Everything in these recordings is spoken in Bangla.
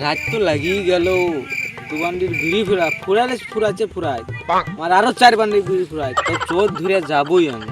রাত তো লাগিয়ে গেল। দু বান্ডির বিড়ি ফুরালে ফুরাচ্ছে ফুরায়, আমার আরো 4 বান্ডির বিড়ি ফুরায়, তো চোর ধরে যাবই আমি।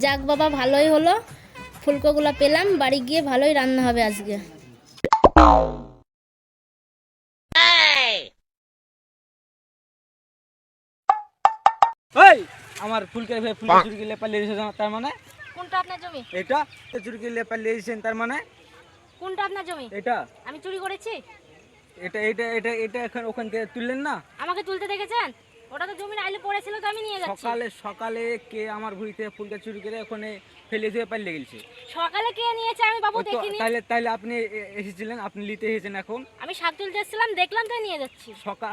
যাক বাবা, ভালোই হলো, ফুলকোগুলো পেলাম, বাড়ি গিয়ে ভালোই রান্না হবে আজকে। এই আমার ফুলকে চুরি করে পালিয়ে এসেছেন, তার মানে কোনটা আপনার জমি? এটা চুরি করে পালিয়ে এসেছেন, তার মানে কোনটা আপনার জমি? এটা আমি চুরি করেছি? এটা এটা এটা এটা এখন ওখান থেকে তুললেন না? আমাকে তুলতে দেখেছেন? ওটা তো জমির আইলে পড়েছিল, তো আমি নিয়ে যাচ্ছি। সকালে সকালে কে আমার ভুঁড়িতে ফুলকে চুরি করে ওখানে ফেলে দিয়ে পালিয়ে গেছে। সকালে কে নিয়েছে আমি বাবু দেখিনি। তাহলে তাহলে আপনি এসেছিলেন, আপনি নিতে এসেছেন এখন? আমি শাক তুলতে এসেছিলাম, দেখলাম তাই নিয়ে যাচ্ছি।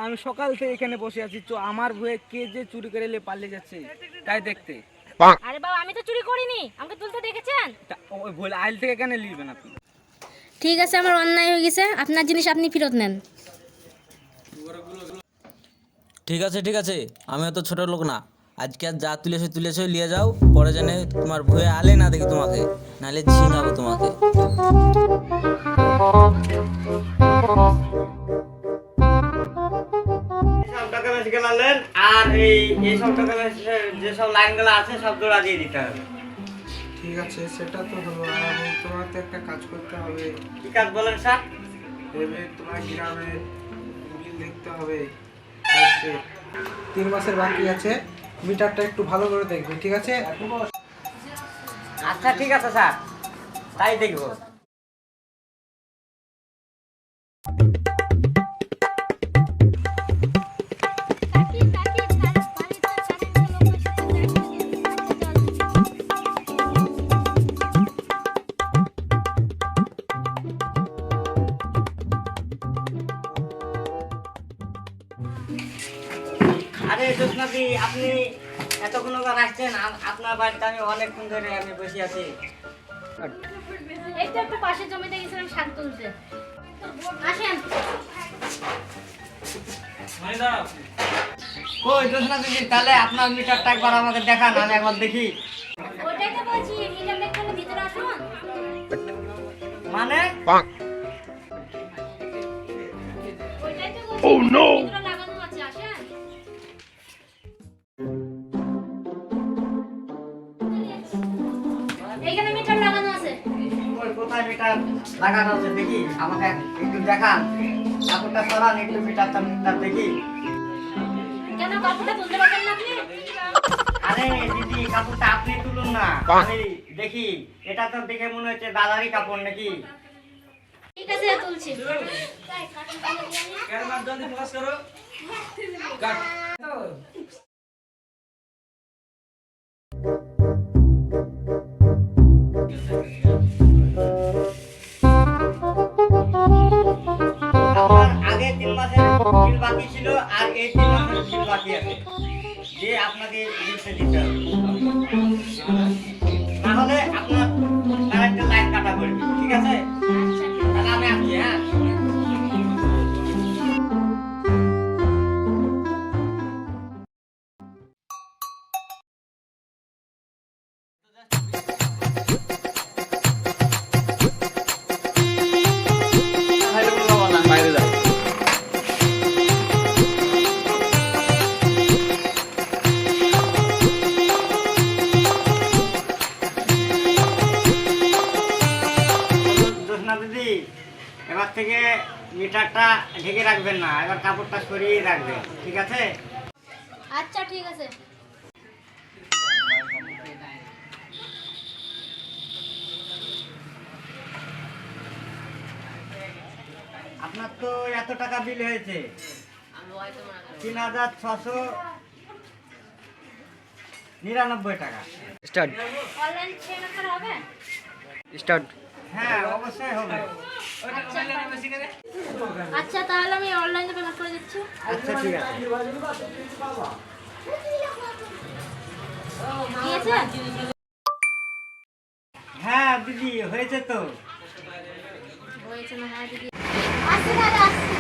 আমি সকাল থেকে এখানে বসে আছি, তো আমার ভুঁয়ে কে যে চুরি করে পালিয়ে যাচ্ছে তাই দেখতে। আরে বাবা, আমি তো চুরি করিনি, আমাকে তুলতে দেখেছেন? ওই ভুল আইল থেকে কেন নিবেন আপনি? ঠিক আছে, আমার অন্যায় হয়ে গেছে, আপনার জিনিস আপনি ফেরত নেন। ঠিক আছে ঠিক আছে, আমি অত ছোট লোক না। আজকে আর যা তুলেছো নিয়ে যাও, পরে জানে তোমার ভয়ে আলে না দেখি তোমাকে, নাহলে ঝিঙাবো তোমাকে। আর এই সব টাকা যেসব লাইনগুলো আছে সব জোড়া দিয়ে দিতে হবে। ঠিক আছে, সেটা তো হলো। আর তোমার তো একটা কাজ করতে হবে। কি কাজ বলেন স্যার? এবার তোমার গ্রামে বিল দেখতে হবে। 3 মাসের বাকি আছে, মিটারটা একটু ভালো করে দেখবে, ঠিক আছে? আচ্ছা ঠিক আছে স্যার, তাই দেখবো। আরে জোৎস্নাদি, আপনি এতক্ষণ আসছেন, আপনার বাড়িতে আমি অনেকক্ষণ ধরে আমি বসে আছি। এই তো একটু পাশের জমিতে গেছিলাম শাক তুলতে। আসেন। কই জোৎস্নাদি, তাহলে আপনার মিটারটা একবার আমাকে দেখান, আমি একবার দেখি। ওটাই তো বলছি, মিটার দেখতে হলে ভিতরে আসুন। মানে ওইটাই তো বলছি। Oh no! ভিতরে লাগানো আছে, আসেন। এইখানে মিটার লাগানো আছে। কই কোথায় মিটার লাগানো আছে দেখি, আমাকে একটু দেখান। কাপড়টা সরান, একটু মিটারটা দেখি। কেন কাপড়টা তুলতে পারবেন না আপনি? আরে দিদি, কাপড়টা আপনি তুলুন না, আমি দেখি। এটা তো দেখে মনে হচ্ছে দাদারই কাপড় নাকি? ঠিক আছে, তুলছি। আমার আগে 3 মাসের বিল বাকি ছিল, আর এই 3 মাসের বিল বাকি আছে, যে আপনাকে বিলটা দিতে হবে। তাহলে আপনার একটা লাইন কাটা পড়বে, ঠিক আছে? তাহলে আমি আসছি, হ্যাঁ। বাইরে যাও। জোৎস্না দিদি, এবার থেকে মিটারটা ঢেকে রাখবেন না, এবার কাপড়টা সরিয়ে রাখবেন, ঠিক আছে? আচ্ছা ঠিক আছে। আপনার তো এত টাকা বিল হয়েছে, 3699 টাকা। স্টার্ট অনলাইন পেমেন্ট করা হবে? স্টার্ট। হ্যাঁ অবশ্যই হবে। আচ্ছা তাহলে আমি অনলাইনে পেমেন্ট করে দিচ্ছি। আচ্ছা ঠিক আছে। ঠিক আছে? হ্যাঁ দিদি হয়েছে তো। হয়েছে না? হ্যাঁ দিদি আসছি দাদা আসছি।